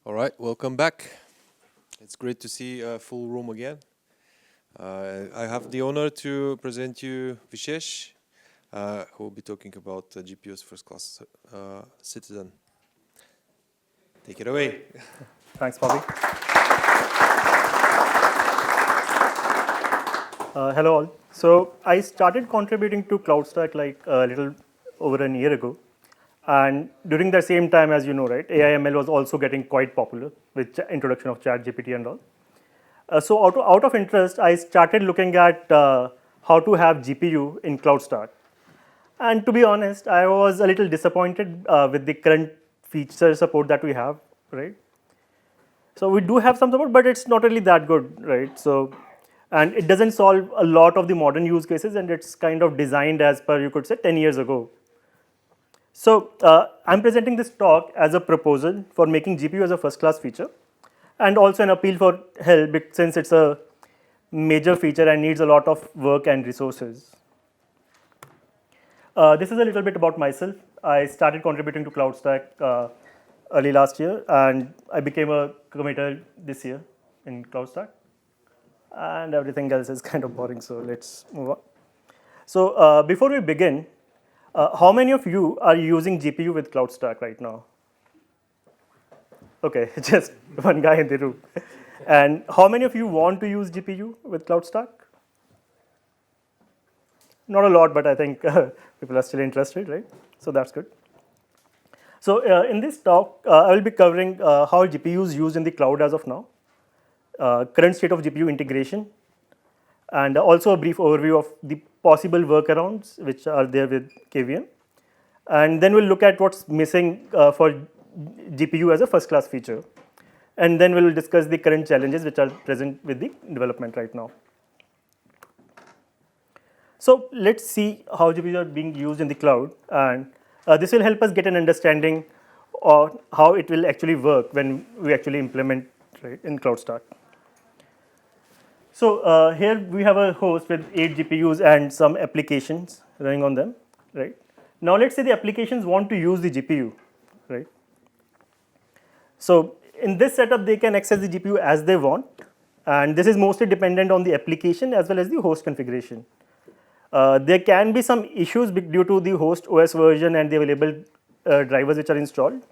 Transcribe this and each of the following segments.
All right, welcome back. It's great to see a full room again. I have the honor to present you Vishesh, who will be talking about GPU's first class citizen. Take it away. Thanks, Bobby. Hello all. So I started contributing to CloudStack like a little over a year ago. And during the same time, as you know, right, AI/ML was also getting quite popular with introduction of ChatGPT and all. So out of interest, I started looking at how to have GPU in CloudStack. And to be honest, I was a little disappointed with the current feature support that we have, right? So we do have some support, but it's not really that good, right? So, and it doesn't solve a lot of the modern use cases, and it's kind of designed as per, you could say, 10 years ago. So I'm presenting this talk as a proposal for making GPU as a first-class feature, and also an appeal for help since it's a major feature and needs a lot of work and resources. This is a little bit about myself. I started contributing to CloudStack early last year, and I became a committer this year in CloudStack. And everything else is kind of boring, so let's move on. So before we begin, how many of you are using GPU with CloudStack right now? Okay, just one guy in the room. And how many of you want to use GPU with CloudStack? Not a lot, but I think people are still interested, right? So that's good. So in this talk, I will be covering how GPU is used in the cloud as of now, current state of GPU integration, and also a brief overview of the possible workarounds which are there with KVM. And then we'll look at what's missing for GPU as a first-class feature. And then we'll discuss the current challenges which are present with the development right now. So let's see how GPUs are being used in the cloud, and this will help us get an understanding of how it will actually work when we actually implement in CloudStack. So here we have a host with 8 GPUs and some applications running on them, right? Now let's say the applications want to use the GPU, right? So in this setup, they can access the GPU as they want, and this is mostly dependent on the application as well as the host configuration. There can be some issues due to the host OS version and the available drivers which are installed,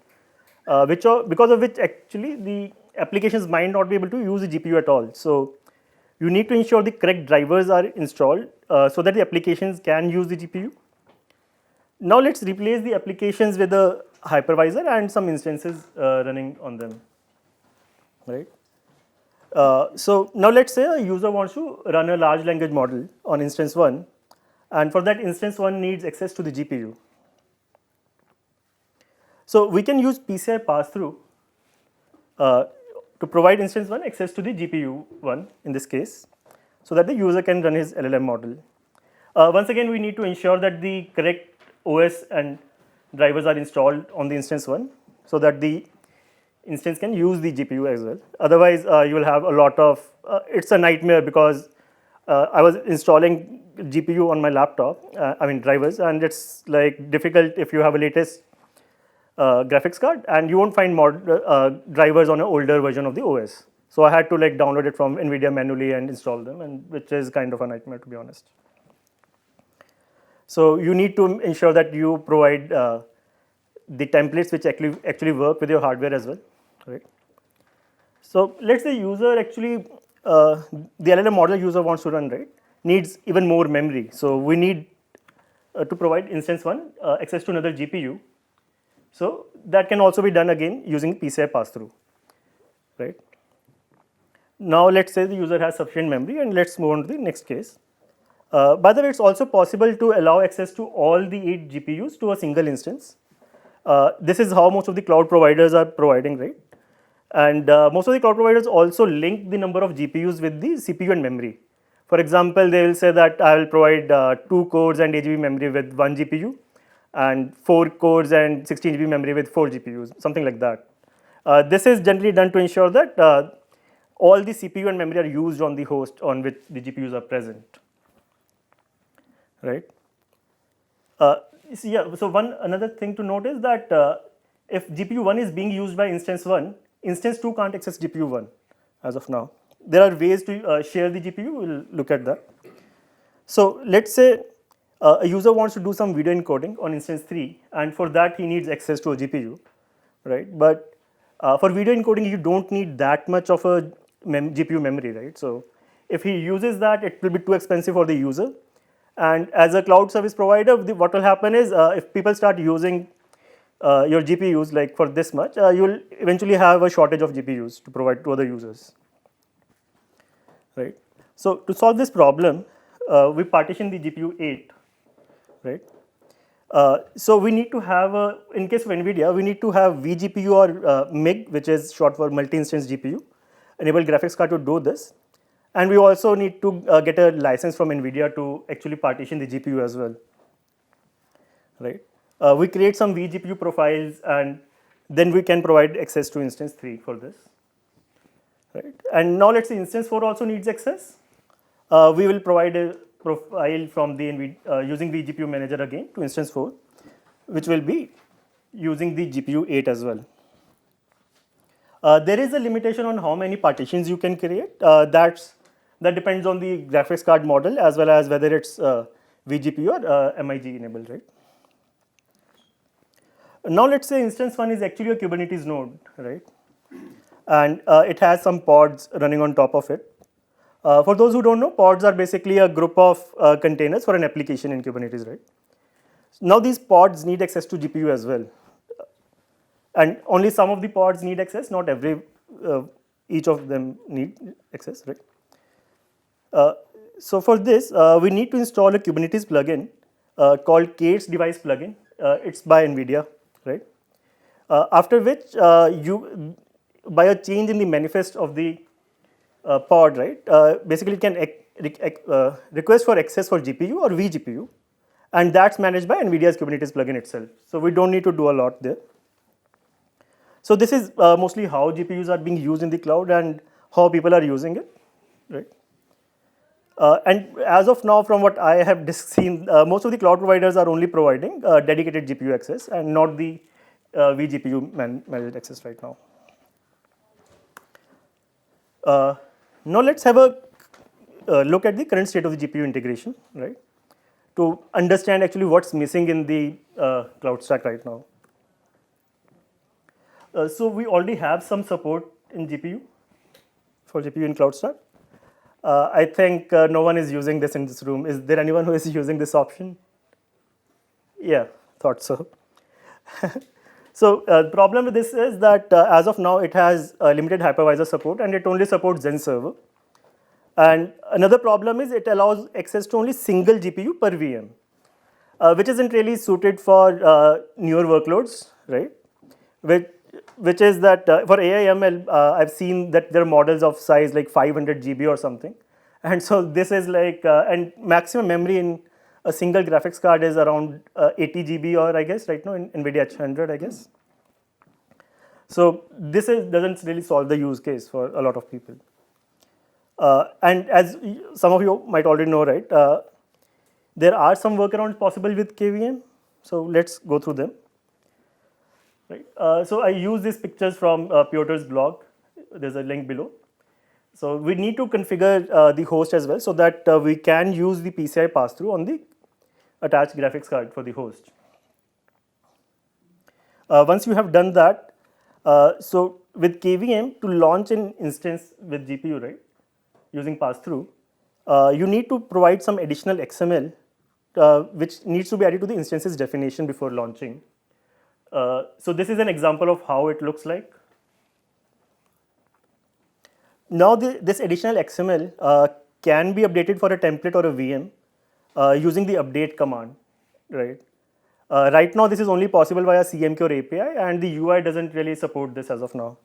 because of which actually the applications might not be able to use the GPU at all. So you need to ensure the correct drivers are installed so that the applications can use the GPU. Now let's replace the applications with a hypervisor and some instances running on them, right? So now let's say a user wants to run a large language model on instance 1, and for that instance 1 needs access to the GPU. So we can use PCI pass-through to provide instance 1 access to the GPU 1 in this case, so that the user can run his LLM model. Once again, we need to ensure that the correct OS and drivers are installed on the instance 1, so that the instance can use the GPU as well. Otherwise, you will have a lot of, it's a nightmare because I was installing GPU on my laptop, drivers, and it's like difficult if you have a latest graphics card and you won't find drivers on an older version of the OS. So I had to like download it from NVIDIA manually and install them, and which is kind of a nightmare, to be honest. So you need to ensure that you provide the templates which actually work with your hardware as well, right? So let's say user actually, the LLM model user wants to run, right, needs even more memory. So we need to provide instance 1 access to another GPU. So that can also be done again using PCI pass-through, right? Now let's say the user has sufficient memory, and let's move on to the next case. By the way, it's also possible to allow access to all the 8 GPUs to a single instance. This is how most of the cloud providers are providing, right? And most of the cloud providers also link the number of GPUs with the CPU and memory. For example, they will say that I will provide 2 cores and 8 GB memory with 1 GPU, and 4 cores and 16 GB memory with 4 GPUs, something like that. This is generally done to ensure that all the CPU and memory are used on the host on which the GPUs are present, right? So another thing to note is that if GPU 1 is being used by instance 1, instance 2 can't access GPU 1 as of now. There are ways to share the GPU, we'll look at that. So let's say a user wants to do some video encoding on instance 3, and for that he needs access to a GPU, right? But for video encoding, you don't need that much of a GPU memory, right? So if he uses that, it will be too expensive for the user. And as a cloud service provider, what will happen is if people start using your GPUs like for this much, you'll eventually have a shortage of GPUs to provide to other users, right? So to solve this problem, we partition the GPU 8, right? So we need to have, in case of NVIDIA, we need to have vGPU or MIG, which is short for multi-instance GPU, enable graphics card to do this. And we also need to get a license from NVIDIA to actually partition the GPU as well, right? We create some vGPU profiles, and then we can provide access to instance 3 for this, right? And now let's say instance 4 also needs access. We will provide a profile from the using the GPU manager again to instance 4, which will be using the GPU 8 as well. There is a limitation on how many partitions you can create. That depends on the graphics card model as well as whether it's vGPU or MIG enabled, right? Now let's say instance 1 is actually a Kubernetes node, right? And it has some pods running on top of it. For those who don't know, pods are basically a group of containers for an application in Kubernetes, right? Now these pods need access to GPU as well. And only some of the pods need access, not each of them need access, right? So for this, we need to install a Kubernetes plugin called Kate's device plugin. It's by NVIDIA, right? After which, by a change in the manifest of the pod, right? Basically, it can request for access for GPU or vGPU, and that's managed by NVIDIA's Kubernetes plugin itself. So we don't need to do a lot there. So this is mostly how GPUs are being used in the cloud and how people are using it, right? And as of now, from what I have seen, most of the cloud providers are only providing dedicated GPU access and not the vGPU managed access right now. Now let's have a look at the current state of the GPU integration, right? To understand actually what's missing in the CloudStack right now. So we already have some support in GPU, for GPU in CloudStack. I think no one is using this in this room. Is there anyone who is using this option? Yeah, thought so. So the problem with this is that as of now, it has limited hypervisor support and it only supports Zen server. And another problem is it allows access to only single GPU per VM, which isn't really suited for newer workloads, right? Which is that for AI/ML, I've seen that there are models of size like 500 GB or something. And so this is like, and maximum memory in a single graphics card is around 80 GB or I guess right now in NVIDIA H100, I guess. So this doesn't really solve the use case for a lot of people. And as some of you might already know, right, there are some workarounds possible with KVM. So let's go through them. Right. So I use these pictures from Piotr's blog. There's a link below. So we need to configure the host as well so that we can use the PCI pass-through on the attached graphics card for the host. Once you have done that, so with KVM to launch an instance with GPU, right, using pass-through, you need to provide some additional XML which needs to be added to the instance's definition before launching. So this is an example of how it looks like. Now this additional XML can be updated for a template or a VM using the update command, right? Right now this is only possible via CMK or API, and the UI doesn't really support this as of now.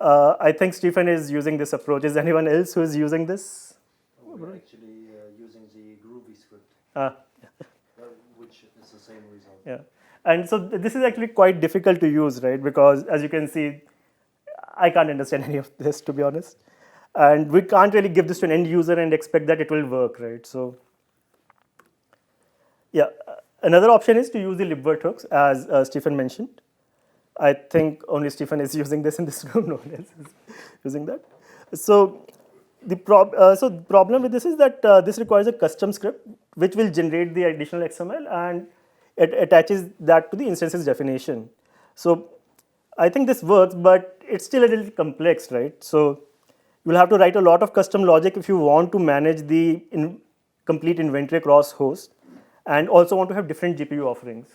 I think Stephen is using this approach. Is anyone else who is using this? We're actually using the Groovy script, which is the same result. Yeah. And so this is actually quite difficult to use, right? Because as you can see, I can't understand any of this, to be honest. And we can't really give this to an end user and expect that it will work, right? So yeah, another option is to use the libvirt hooks, as Stephen mentioned. I think only Stephen is using this in this room. No one else is using that. So the problem with this is that this requires a custom script which will generate the additional XML and it attaches that to the instances definition. So I think this works, but it's still a little complex, right? So you'll have to write a lot of custom logic if you want to manage the complete inventory across hosts and also want to have different GPU offerings.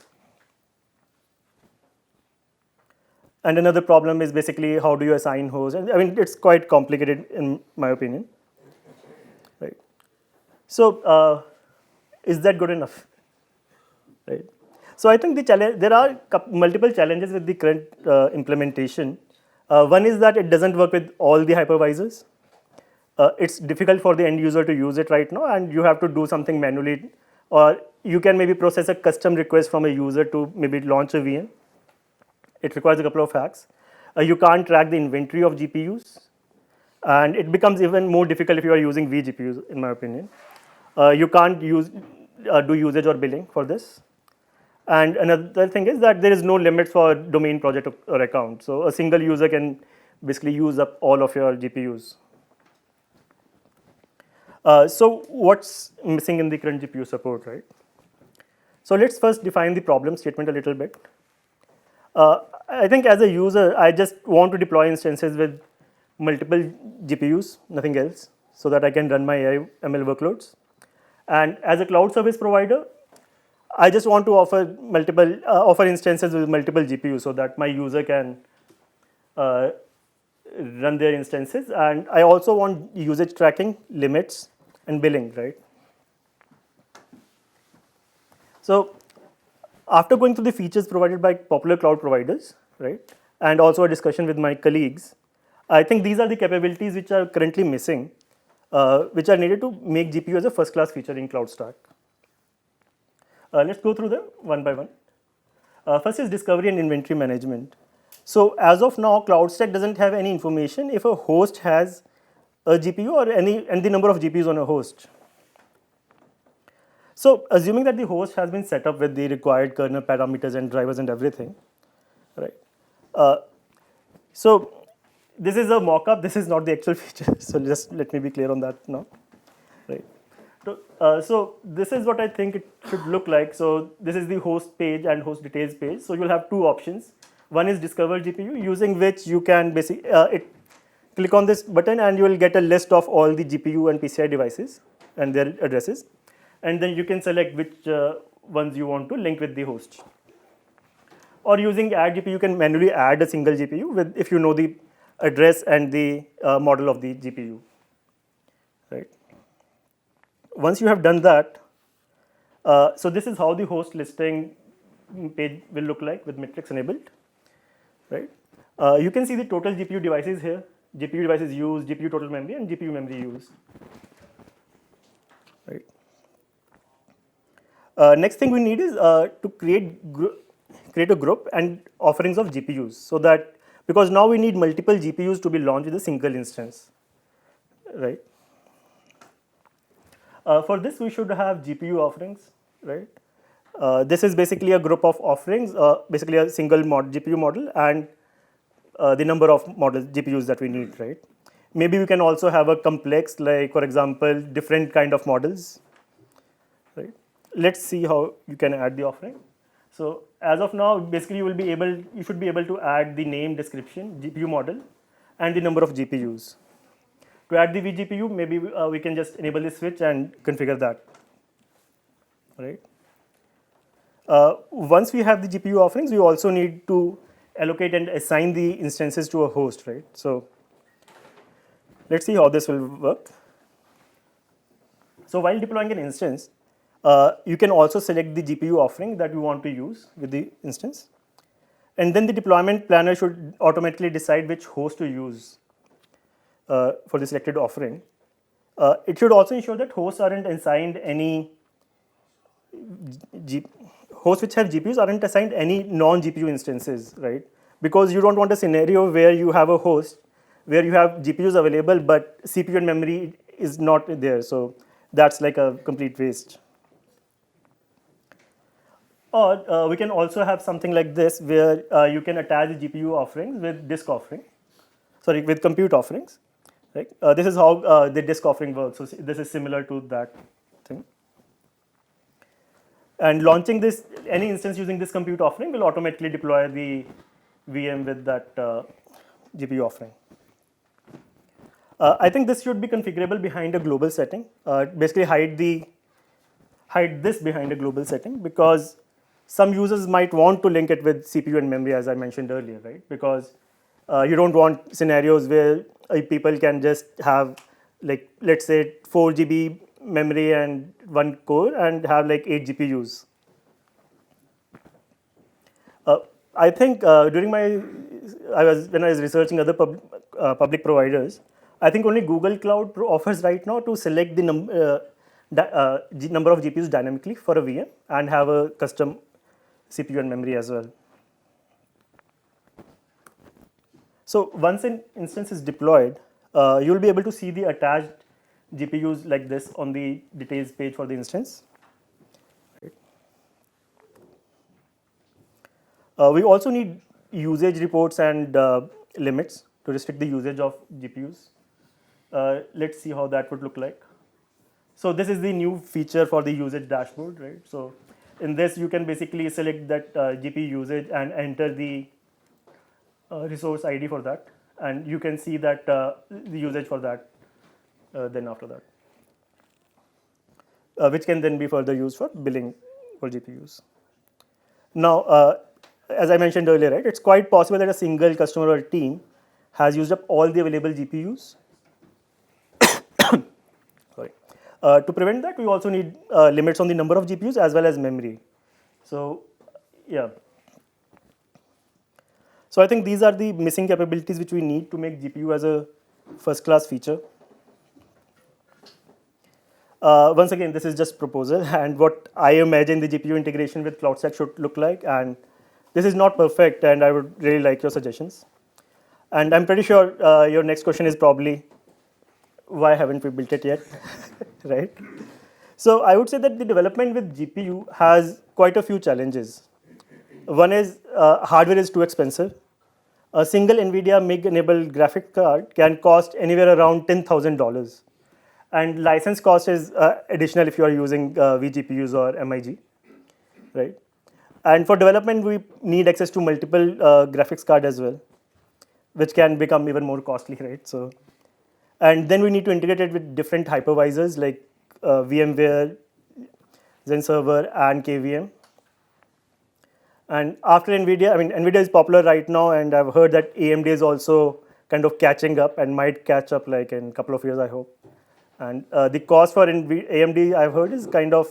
And another problem is basically how do you assign hosts? And I mean, it's quite complicated in my opinion. Right. So is that good enough? Right. So I think there are multiple challenges with the current implementation. One is that it doesn't work with all the hypervisors. It's difficult for the end user to use it right now, and you have to do something manually, or you can maybe process a custom request from a user to maybe launch a VM. It requires a couple of hacks. You can't track the inventory of GPUs, and it becomes even more difficult if you are using vGPUs, in my opinion. You can't do usage or billing for this. And another thing is that there is no limit for domain, project, or account. So a single user can basically use up all of your GPUs. So what's missing in the current GPU support, right? So let's first define the problem statement a little bit. I think as a user, I just want to deploy instances with multiple GPUs, nothing else, so that I can run my AI ML workloads. And as a cloud service provider, I just want to offer instances with multiple GPUs so that my user can run their instances. And I also want usage tracking, limits, and billing, right? So after going through the features provided by popular cloud providers, right, and also a discussion with my colleagues, I think these are the capabilities which are currently missing, which are needed to make GPU as a first-class feature in CloudStack. Let's go through them one by one. First is discovery and inventory management. So as of now, CloudStack doesn't have any information if a host has a GPU or and the number of GPUs on a host. So assuming that the host has been set up with the required kernel parameters and drivers and everything, right? So this is a mock-up. This is not the actual feature. So just let me be clear on that now, right? So this is what I think it should look like. So this is the host page and host details page. So you'll have two options. One is discover GPU, using which you can basically click on this button and you will get a list of all the GPU and PCI devices and their addresses. And then you can select which ones you want to link with the host. Or using add GPU, you can manually add a single GPU if you know the address and the model of the GPU, right? Once you have done that, so this is how the host listing page will look like with metrics enabled, right? You can see the total GPU devices here, GPU devices used, GPU total memory, and GPU memory used, right? Next thing we need is to create a group and offerings of GPUs, so that because now we need multiple GPUs to be launched with a single instance, right? For this, we should have GPU offerings, right? This is basically a group of offerings, basically a single GPU model and the number of GPUs that we need, right? Maybe we can also have a complex, like for example, different kind of models, right? Let's see how you can add the offering. So as of now, basically you should be able to add the name, description, GPU model, and the number of GPUs. To add the vGPU, maybe we can just enable the switch and configure that, right? Once we have the GPU offerings, we also need to allocate and assign the instances to a host, right? So let's see how this will work. So while deploying an instance, you can also select the GPU offering that you want to use with the instance. And then the deployment planner should automatically decide which host to use for the selected offering. It should also ensure that hosts aren't assigned any hosts which have GPUs aren't assigned any non-GPU instances, right? Because you don't want a scenario where you have a host where you have GPUs available but CPU and memory is not there. So that's like a complete waste. Or we can also have something like this, where you can attach the GPU offerings with disk offering, sorry, with compute offerings. Right? This is how the disk offering works. So this is similar to that thing. And launching this, any instance using this compute offering will automatically deploy the VM with that GPU offering. I think this should be configurable behind a global setting. Basically, hide this behind a global setting, because some users might want to link it with CPU and memory, as I mentioned earlier, right? Because you don't want scenarios where people can just have, like, let's say 4 GB memory and 1 core and have like 8 GPUs. I think when I was researching other public providers, I think only Google Cloud offers right now to select the number of GPUs dynamically for a VM and have a custom CPU and memory as well. So once an instance is deployed, you'll be able to see the attached GPUs like this on the details page for the instance. We also need usage reports and limits to restrict the usage of GPUs. Let's see how that would look like. So this is the new feature for the usage dashboard, right? So in this, you can basically select that GPU usage and enter the resource ID for that, and you can see that the usage for that then after that, which can then be further used for billing for GPUs. Now, as I mentioned earlier, right, it's quite possible that a single customer or team has used up all the available GPUs. Sorry. To prevent that, we also need limits on the number of GPUs as well as memory. So, yeah. So I think these are the missing capabilities which we need to make GPU as a first-class feature. Once again, this is just proposal and what I imagine the GPU integration with CloudStack should look like. And this is not perfect, and I would really like your suggestions. And I'm pretty sure your next question is probably, why haven't we built it yet, right? So I would say that the development with GPU has quite a few challenges. One is hardware is too expensive. A single NVIDIA MIG-enabled graphic card can cost anywhere around $10,000. And license cost is additional if you are using vGPUs or MIG, right? And for development, we need access to multiple graphics card as well, which can become even more costly, right? So, and then we need to integrate it with different hypervisors like VMware, Zen Server, and KVM. And after NVIDIA, I mean, NVIDIA is popular right now, and I've heard that AMD is also kind of catching up and might catch up like in a couple of years, I hope. And the cost for AMD, I've heard, is kind of,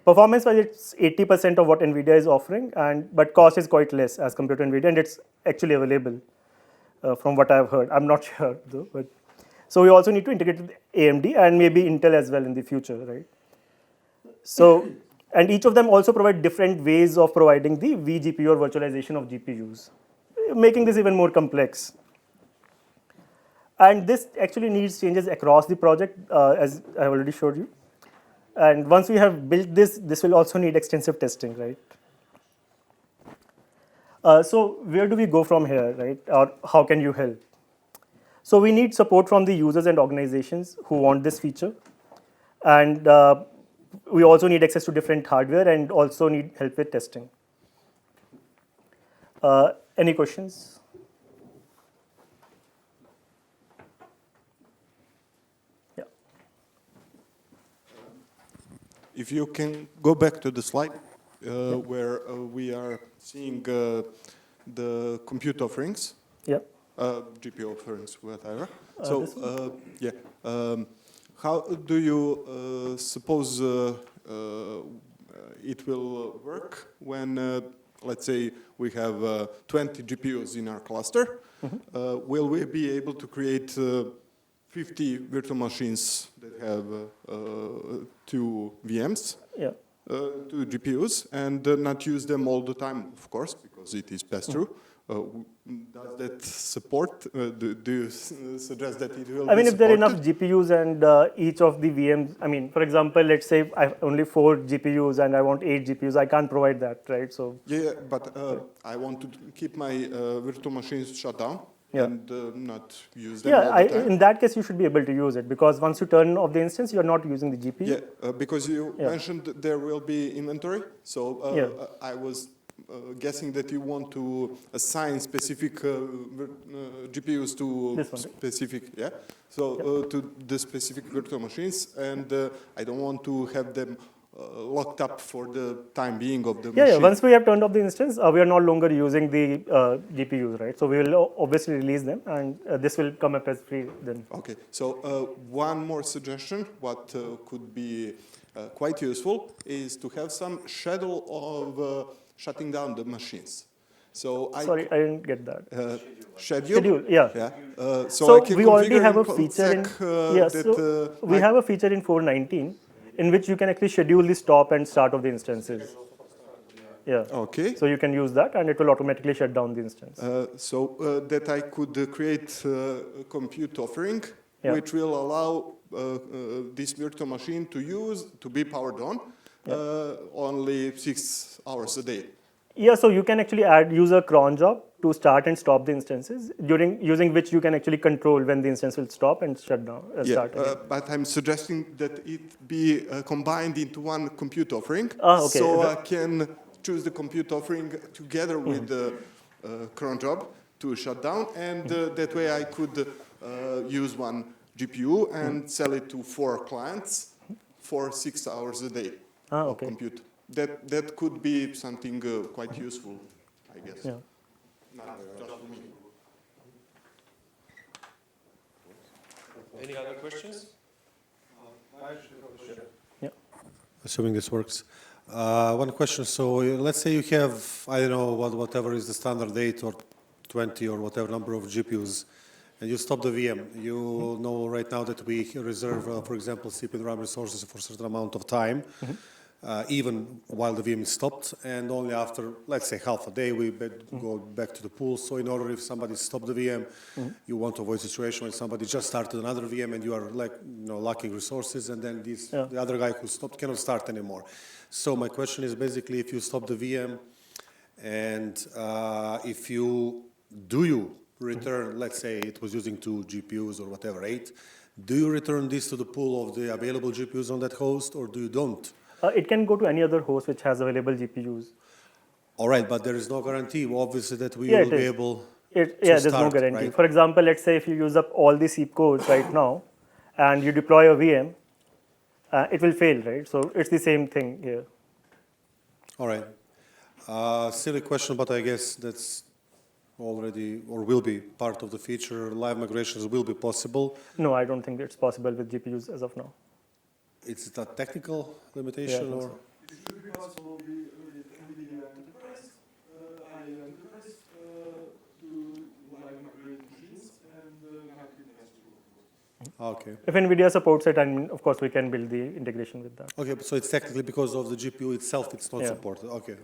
performance-wise, it's 80% of what NVIDIA is offering, but cost is quite less as compared to NVIDIA, and it's actually available from what I've heard. I'm not sure, though. But so we also need to integrate with AMD and maybe Intel as well in the future, right? So, and each of them also provide different ways of providing the vGPU or virtualization of GPUs, making this even more complex. And this actually needs changes across the project, as I already showed you. And once we have built this, this will also need extensive testing, right? So where do we go from here, right? Or how can you help? So we need support from the users and organizations who want this feature. And we also need access to different hardware and also need help with testing. Any questions? Yeah. If you can go back to the slide where we are seeing the compute offerings. Yeah. GPU offerings, whatever. How do you suppose it will work when, let's say, we have 20 GPUs in our cluster? Mm-hmm. Will we be able to create 50 virtual machines that have 2 VMs? Yeah. 2 GPUs, and not use them all the time, of course, because it is pass-through. does that support? Do you suggest that it will I mean, be if there are enough supported? GPUs and each of the VMs, I mean, for example, let's say I have only 4 GPUs and I want 8 GPUs, I can't provide that, right? So Yeah, but I want to keep my virtual machines shut down Yeah. and not use them yeah, all the time. in that case, you should be able to use it because once you turn off the instance, you're not using the GPU. Yeah, because you Yeah. mentioned that there will be inventory. So Yeah. I was guessing that you want to assign specific GPUs to This one, right? specific, yeah. So to the specific virtual machines, and I don't want to have them locked up for the time being of the Yeah, machine. once we have turned off the instance, we are no longer using the GPUs, right? So we will obviously release them, and this will come up as free then. Okay, so one more suggestion, what could be quite useful, is to have some schedule of shutting down the machines. So Sorry, I didn't get that. schedule. Schedule, yeah. Yeah. So I can we already configure have a CloudStack, feature in that we have a feature in 419 in which you can actually schedule the stop and start of the instances. Yeah. Okay. So you can use that, and it will automatically shut down the instance. That I could create a compute offering, Yeah. which will allow this virtual machine to be powered on only 6 hours a day. Yeah, so you can actually use a cron job to start and stop the instances, using which you can actually control when the instance will stop and shut down, start again. But I'm suggesting that it be combined into one compute offering. Okay. So I can choose the compute offering together with the cron job to shut down, and that way I could use one GPU and sell it to 4 clients for 6 hours a day of Okay. compute. That could be something quite useful, I guess. Yeah. Not just for me. Any other questions? Assuming this works. One question, so let's say you have, I don't know, whatever is the standard 8 or 20 or whatever number of GPUs, and you stop the VM. You know right now that we reserve, for example, CPU and RAM resources for a certain amount of time, even while the VM is stopped, and only after, let's say, half a day, we go back to the pool. So in order, if somebody stopped the VM, you want to avoid a situation when somebody just started another VM and you are lacking resources, and then the other guy who stopped cannot start anymore. So my question is basically, if you stop the VM, and do you return, let's say it was using 2 GPUs or whatever, 8, do you return this to the pool of the available GPUs on that host, or do you don't? It can go to any other host which has available GPUs. All right, but there is no guarantee, obviously, that we Yeah, will it be is. able There's no guarantee. right? For example, let's say if you use up all the SEEP codes right now, and you deploy a VM, it will fail, right? So it's the same thing here. All right. Silly question, but I guess that's already or will be part of the feature. Live migrations will be possible. No, I don't think it's possible with GPUs as of now. It's a technical limitation, Yeah, I think or? so. It should be possible with NVIDIA Enterprise, Enterprise, to live migrate machines and have it as well. Okay. If NVIDIA supports it, and of course we can build the integration with that. Okay, so it's technically because of the GPU itself, it's not Yeah. supported. Okay.